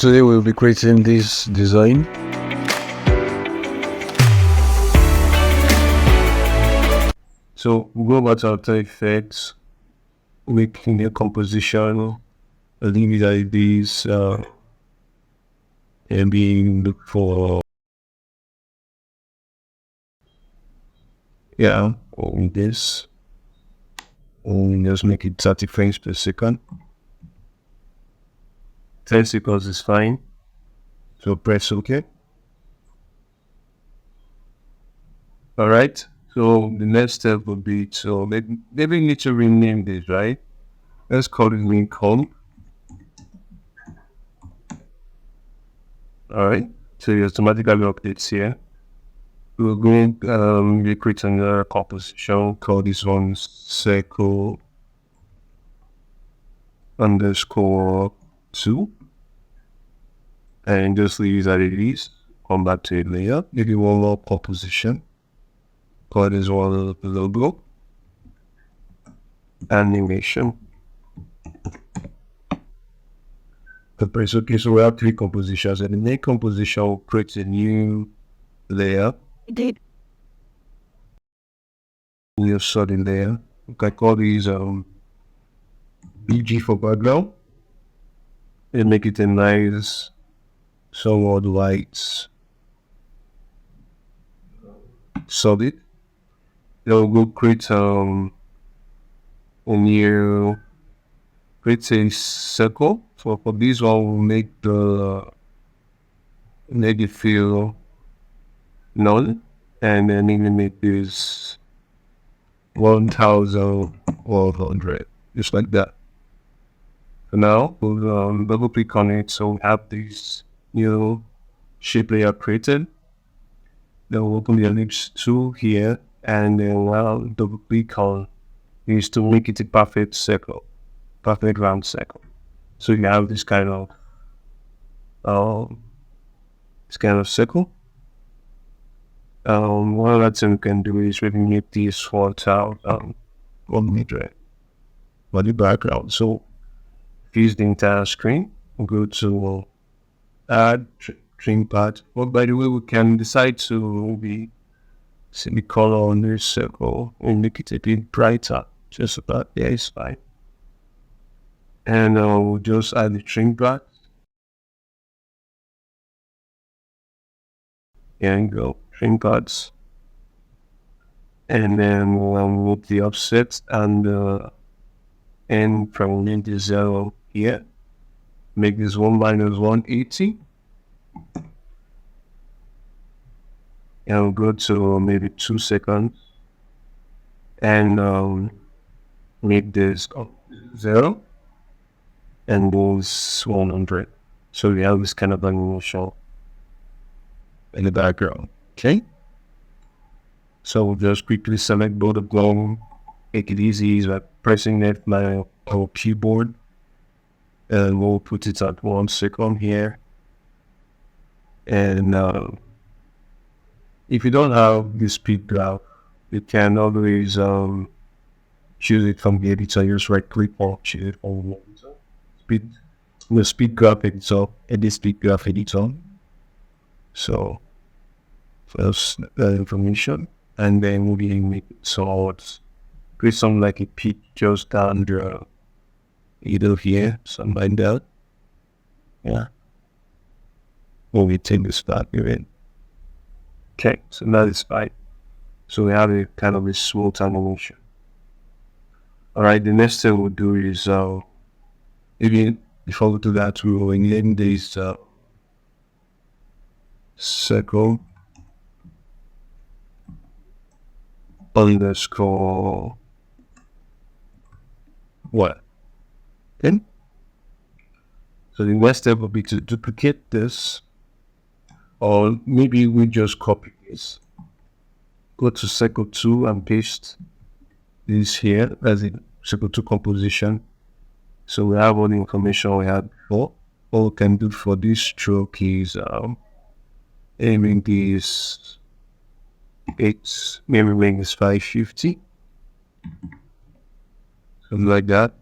today we'll be creating this design. So we'll go back to After Effects, make new composition, leave it like this, and being look for on this, and just make it 30 frames per second. 10 seconds is fine. So press OK. All right. So the next step would be to maybe we need to rename this, right? Let's call it Lincoln. All right. So it automatically updates here. We're going to create another composition. Call this one circle underscore 2. And just leave it as it is. Come back to it later. Maybe one more composition. Call this one logo. Animation. Okay, so we have 3 compositions, and the next composition will create a new layer. New solid layer. We can call these BG for background, and make it a nice, somewhat white, solid. Then we'll go create a new, create a circle. So for this one, we'll make it feel null, and then even make this 1100, just like that. So now we'll double click on it, so we have this new shape layer created. Then we'll open the ellipse tool here, and then we'll double click on this to make it a perfect circle, perfect round circle. So you have this kind of circle. One other thing we can do is maybe make this font out 1 meter for the background. So use the entire screen. We'll go to add trim pad. Well, by the way, we can decide to see the color on this circle and make it a bit brighter. Just about there is fine. And we'll just add the trim pad. Here you go, trim pads. And then we'll move the offset and from 1 to 0 here. Make this 1 minus 180. And we'll go to maybe 2 seconds. And make this 0. And this 100. So we have this kind of animation in the background. Okay. So we'll just quickly select both of them. Make it easy by pressing it on our keyboard. And we'll put it at 1 second here. And if you don't have the speed graph, you can always choose it from the editor. Just right click or choose it from the speed graph editor, edit speed graph editor. So first that information, and then we'll be make sort create something like a peak just down the either here, something like that. Yeah. When we take this back in. Okay, so that is fine. So we have a kind of a smooth animation. Alright, the next thing we'll do is maybe before we do that, we will name this circle underscore what? Okay. So the next step will be to duplicate this, or maybe we just copy this. Go to circle 2 and paste this here as a circle 2 composition. So we have all the information we had before. All we can do for this stroke is aiming this 8, maybe make this 550. Something like that.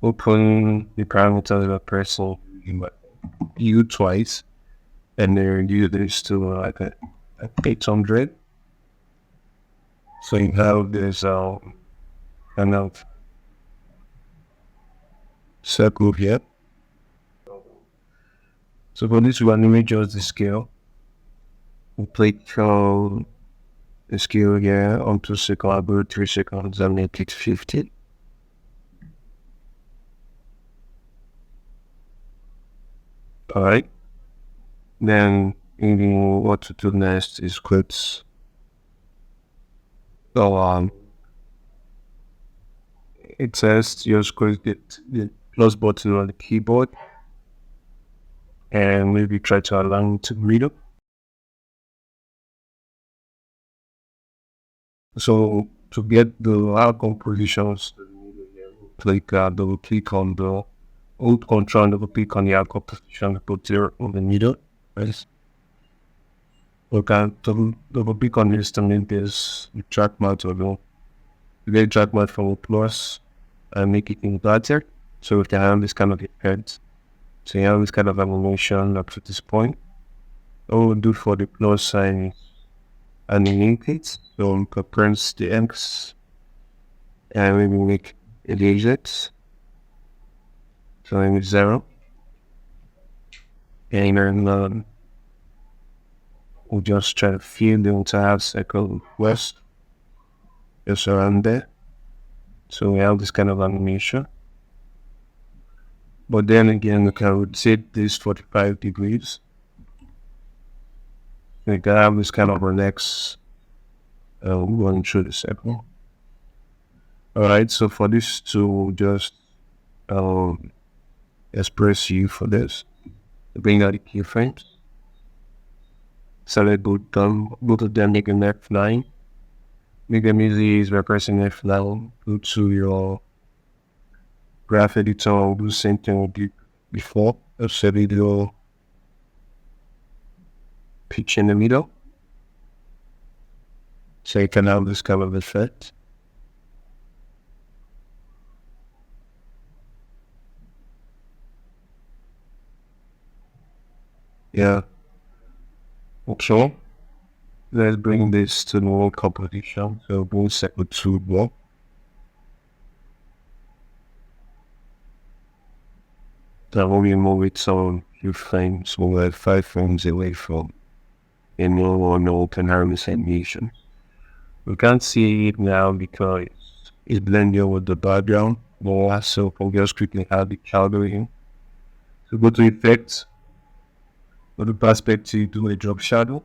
Open the parameters of a person. U twice, and then U is to like a 800. So you have this kind of circle here. So for this one, let me adjust the scale. We click the scale here onto second, about 3 seconds, and make it 50. Alright. Then what to do next is quit. So it says just click the plus button on the keyboard and maybe try to align to middle. So to get the outcome positions, double click on the Alt Control, double click on the outcome position, put there in the middle. Right? We can double click on this to make this track mount or no. You get track mount from plus and make it inverted. So we can have this kind of effect. So you have this kind of animation up to this point. What we'll do for the plus sign is animate it. So we can press the X and maybe make it exit. So maybe 0. And then we'll just try to fill the entire circle west. Just around there. So we have this kind of animation. But then again, we can rotate this 45 degrees. We can have this kind of relax going through the circle. Alright, so for this to just express U for this, bring out the keyframes. Select both of them, make an F9. Make them easy is by pressing F9. Go to your graph editor, do the same thing we did before. Set your pitch in the middle. So you can have this kind of effect. Yeah. Okay. Let's bring this to normal composition. So we'll set with 2 block. Then we'll remove it some few frames. We'll add 5 frames away from a normal panoramic animation. We can't see it now because it's blending with the background. So we'll just quickly add the shadow in. So go to effects. Go to perspective, do a drop shadow.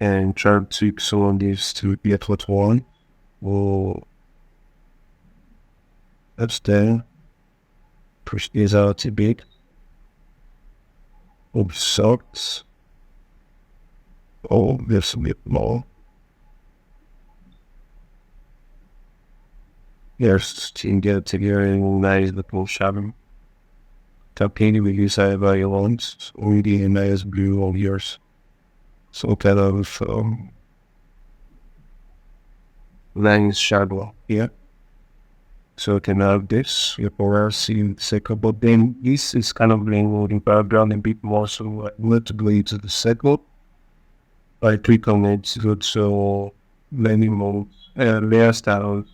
And try to tweak some of this to get what we want. We'll that's there. Push these out a bit. Socks. Oh, there's a bit more. There's to get together and nice little shadow. Tapini we use by your ones. Already a nice blue all yours. So kind of nice shadow here. So we can have this for our scene second, but then this is kind of laying in background a bit more, so I want to go into the second. I click on it, go to blending mode, layer styles,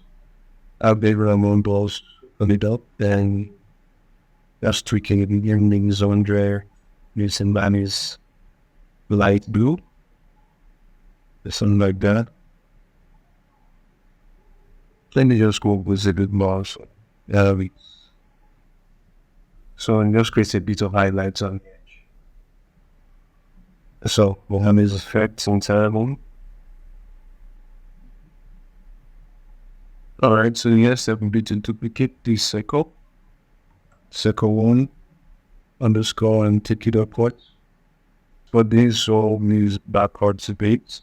background mode balls, on it up, then just tweaking it in the zone there, using Manny's light blue, something like that. Let me just go with a bit more. So in just create a bit of highlights on the edge. So we'll have these effects on time. Alright, so yes, I've been to duplicate this circle. Circle 1 underscore and take it upwards. For this all these backwards a bit.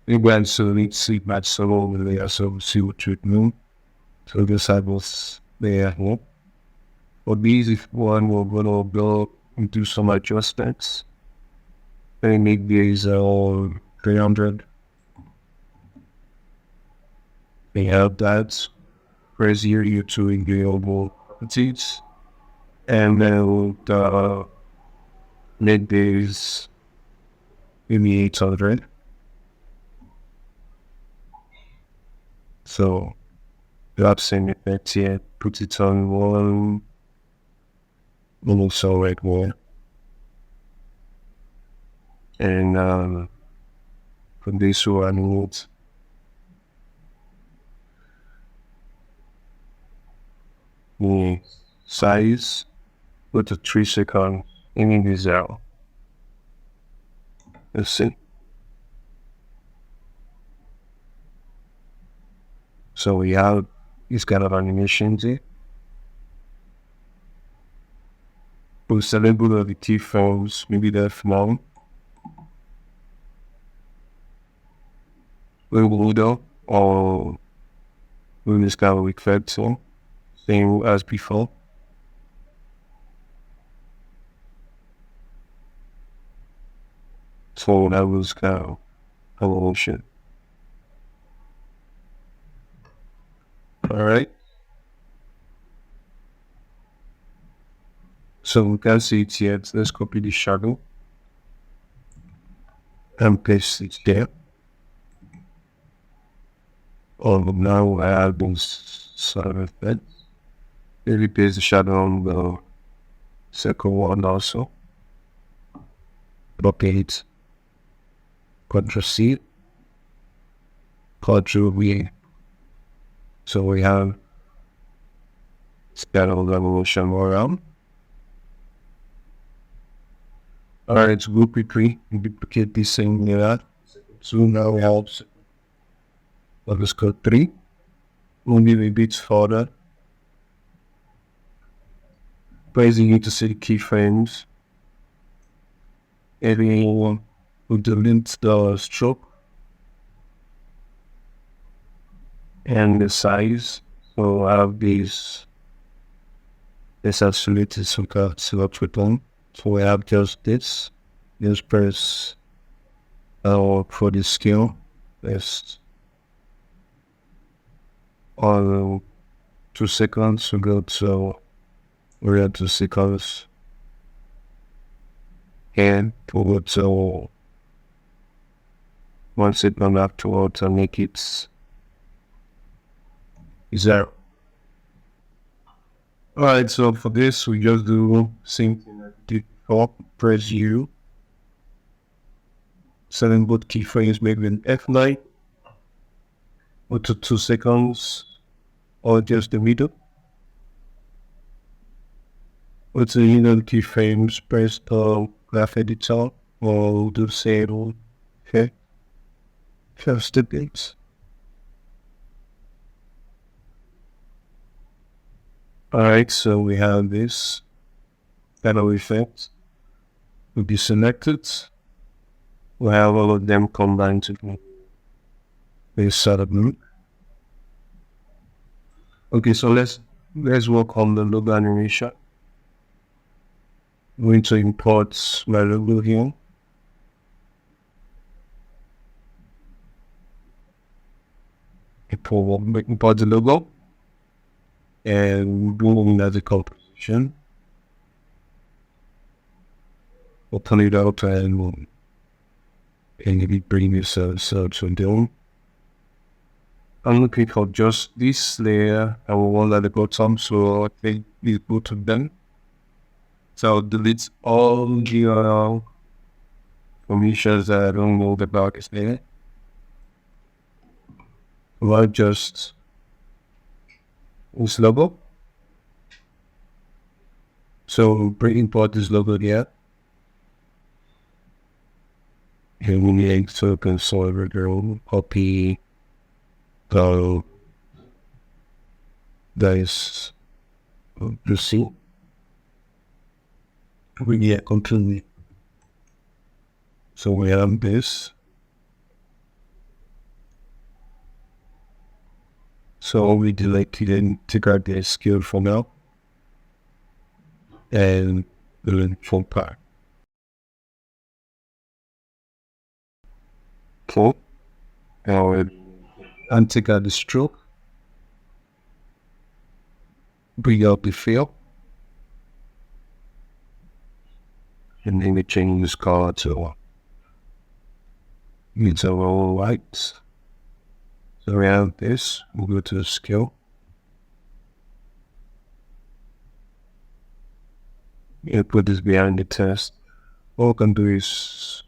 We went so let's see match so over there, so see what you do. So this I was there. For these, if one we're gonna go and do some adjustments. And make these all 300. We have that. Press here to enable properties. and then the make this maybe 800. So the upsend effect here, put it on one, also like one, and for this one, need the size with the 3 second in this out. Let's see. So we have this kind of animation here. We'll select one of the keyframes, maybe the F1. We will do, or we'll just kind of effect, so same as before. So that was kind of evolution. Alright. So we can see it here. Let's copy the shadow and paste it there. Oh, now I have those sort of effects. Maybe paste the shadow on the second one also. Copy it. Ctrl C. Ctrl V. So we have scale revolution around. Alright, so we'll quickly duplicate this thing like that. So now we have underscore 3. We'll move a bit further. Basically, you need to see the keyframes. And we'll delete the stroke and the size. So I have these. This isolated some kind of select with one. So we have just this. Just press for the scale. Let's on 2 seconds. We go to we're at 2 seconds. And we'll go to 1 second afterwards and make it 0. Alright, so for this we just do same thing as we did before. Press U. Select both keyframes, maybe an F9. Go to 2 seconds or just the middle. Go to the middle keyframes, press the graph editor or do the same. Okay. First the dates. Alright, so we have this panel effect will be selected. We'll have all of them combined to this setup loop. Okay, so let's work on the logo animation. I'm going to import my logo here. Import the logo and go in as a composition. We'll turn it out and maybe bring this search down. I'm looking for just this layer and we want at the bottom, so I think these both of them. So delete all the permissions that I don't know about this layer. Well, just this logo. So import this logo here. And we need to console copy the this you see. We need continue. So we have this. So we delete it and take out the skill for now. And the full pack. Cool. Now and take out the stroke. Bring out the fill. and then we change this color to it's all white. So we have this, we'll go to the scale. And put this behind the test. All we can do is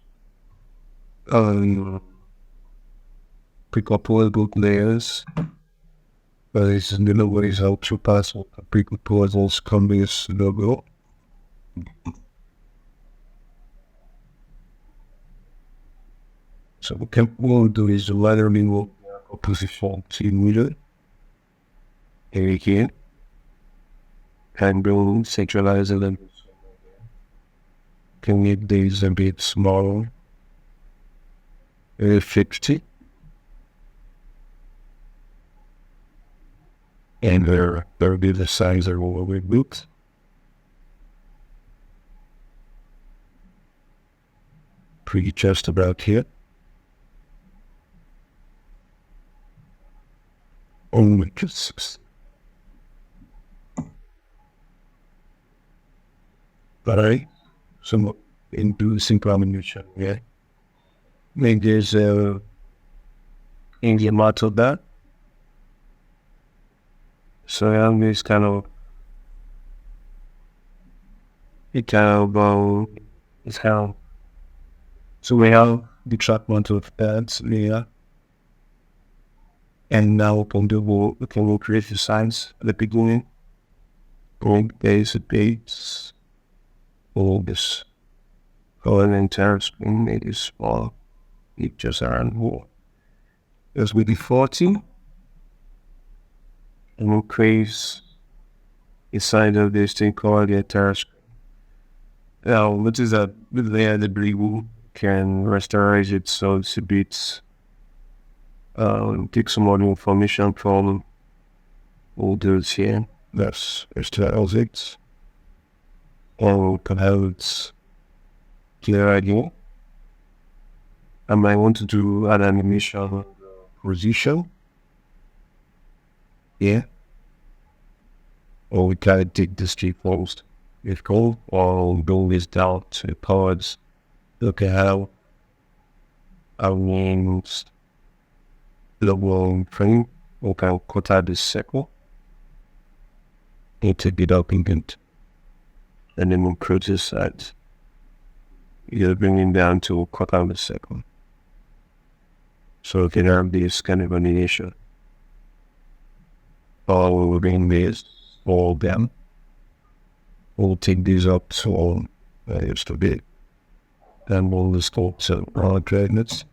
pick up all the layers. But it's in the ways how to pass pick up all those combis logo. So what we'll do is laterally we'll position 2 here again. And we'll centralize a little bit. Can make these a bit smaller. 50. And they'll be the size of what we booked. Pretty just about here. Only just. Alright. Some inducing combination, yeah. Make this Indian model that. So I have this kind of it's how so we have the track model of that layer. And now upon the wall we can create the signs at the beginning. There's a base. All this whole entire screen it is small. It just around wall. There's with the 40 and we'll create inside of this thing called the entire screen. Now what is that layer that we can rasterize it so it's a bit take some more information from all those here. That's H2L6. Or perhaps clear idea. I might want to do an animation position. Yeah. Or we can take this tree post. It's cool. Or build this down to pods. Look at how our wings the wall frame. We can cut out this circle. And take it up in it. And then we'll create this side. You're bringing down to a quarter of a second. So we can have this kind of animation. Or we'll bring this all down. We'll take these up to just a bit. Then we'll just go to our magnets.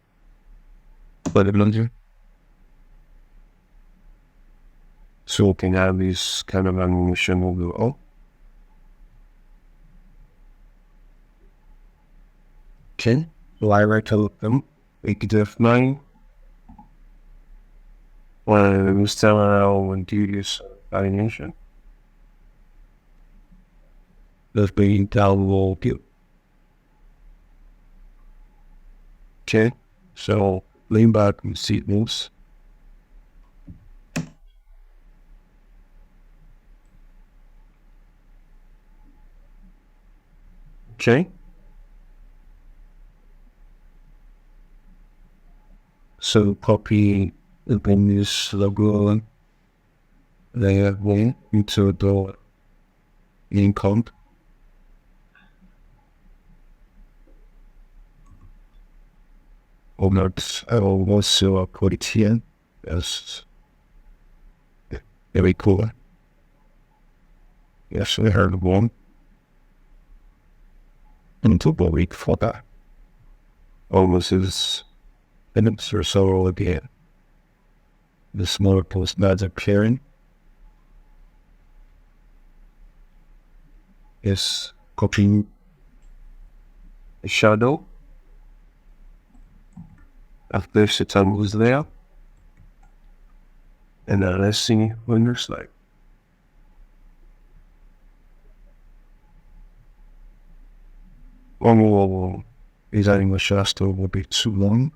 Let it under. So we can have this kind of animation overall. Okay, so I write to them, make it F9. When we start out and do this animation. Let's bring it down a little bit. Okay, so lean back and see it moves. Okay. So copy open this logo layer one into the income. Or not, I will also put it here as very cool. Yes, we heard one. And to wait for that. Almost is minutes or so again. The smaller postmads appearing is copying a shadow. After Satan was there. And now let's see what there's like. Whoa. Is adding a Shasta will be too long.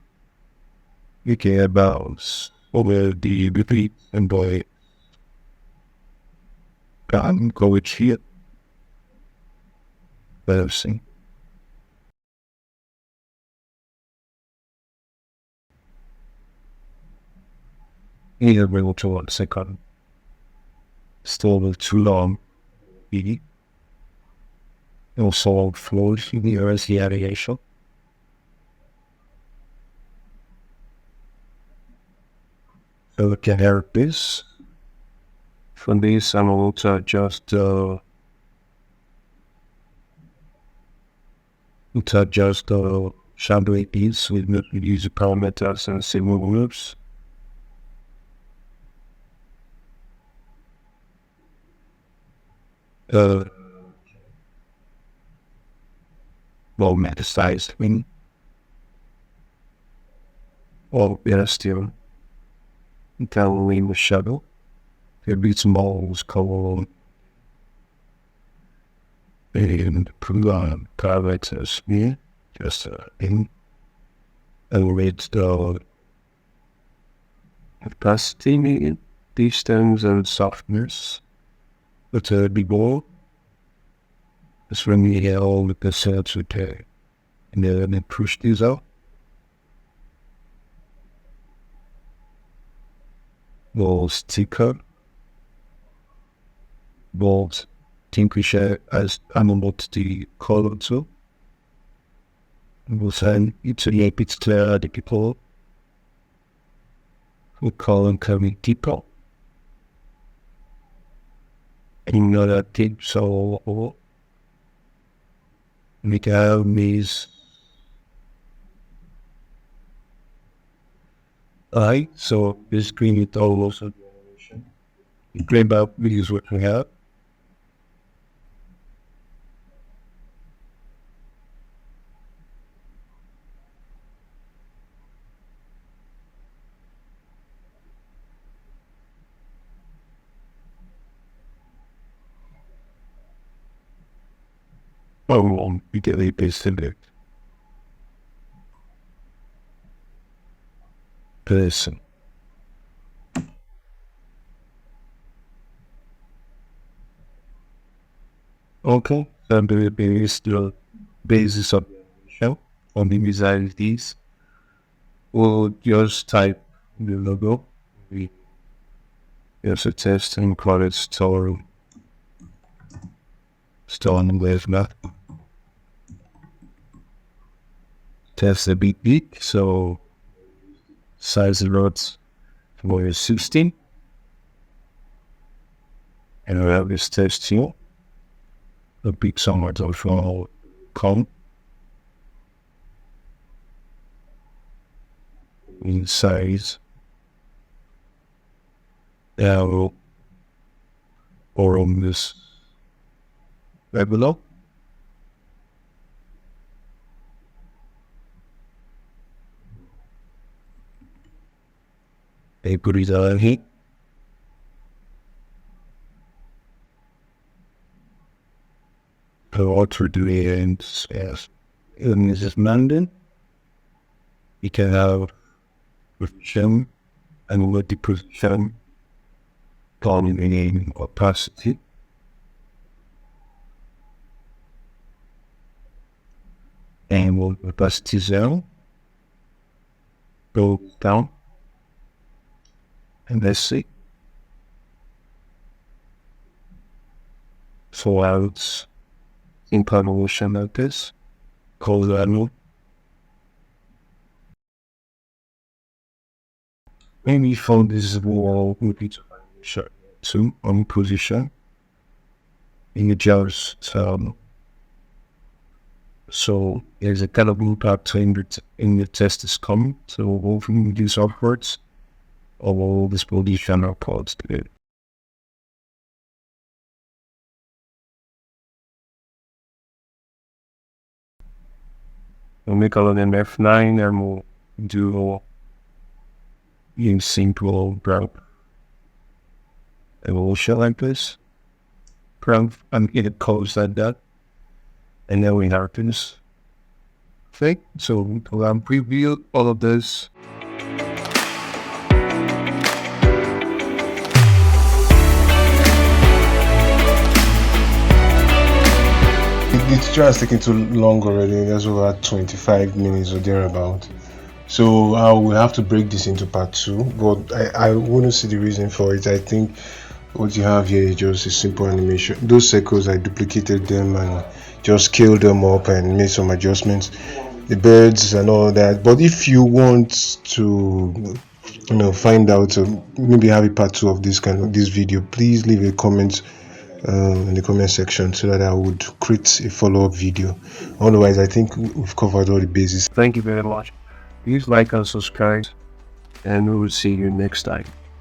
We care about over the repeat and boy. Can't go with here. Let's see. Either will to 1 second. Still too long. It also flows in the earth's radiation. So we can help this. For this, I'm also adjust shadow piece with user parameters and symbol groups. Metasized or still in the shadow. There be small color and parameters here, just in and with the opacity, distance, and softness. But below, that's when we get all the cassettes with and then push these out. We'll sticker. We'll temperature as animal to the color too. We'll send it to the bit clear the people. We'll call them coming deeper. Another tip, so we can have these so this green is also green up is what we have. We get a base select. Person. Okay, that will be the basis of the show. On the design these, we'll just type the logo. We also test and call it store on with that. Test the beat, so size of rods for 16. And I have this test here. The big somewhere to follow come in size now or on this right below. A put it on here. What we're doing in Mrs. Mandan, you can have position and what the position in opacity. And we'll opacity 0 go down and let's see. So out in convolution like this, call that move. Maybe for this wall would be to on position in the jars. So there's a kind of impact in the test is coming. So we'll use upwards of all this position or pods to it. We'll make all of them F9 and we'll do in simple graph evolution like this. Graph and it goes like that. And then we have this thing. So we'll preview all of this. The tutorial is taking too long already. That's over 25 minutes or thereabout. So I will have to break this into part 2, but I want to see the reason for it. I think what you have here is just a simple animation. Those circles, I duplicated them and just scaled them up and made some adjustments, the birds and all that. But if you want to find out, maybe have a part 2 of this video, please leave a comment in the comment section so that I would create a follow-up video. Otherwise, I think we've covered all the bases. Thank you very much. Please like and subscribe, and we will see you next time.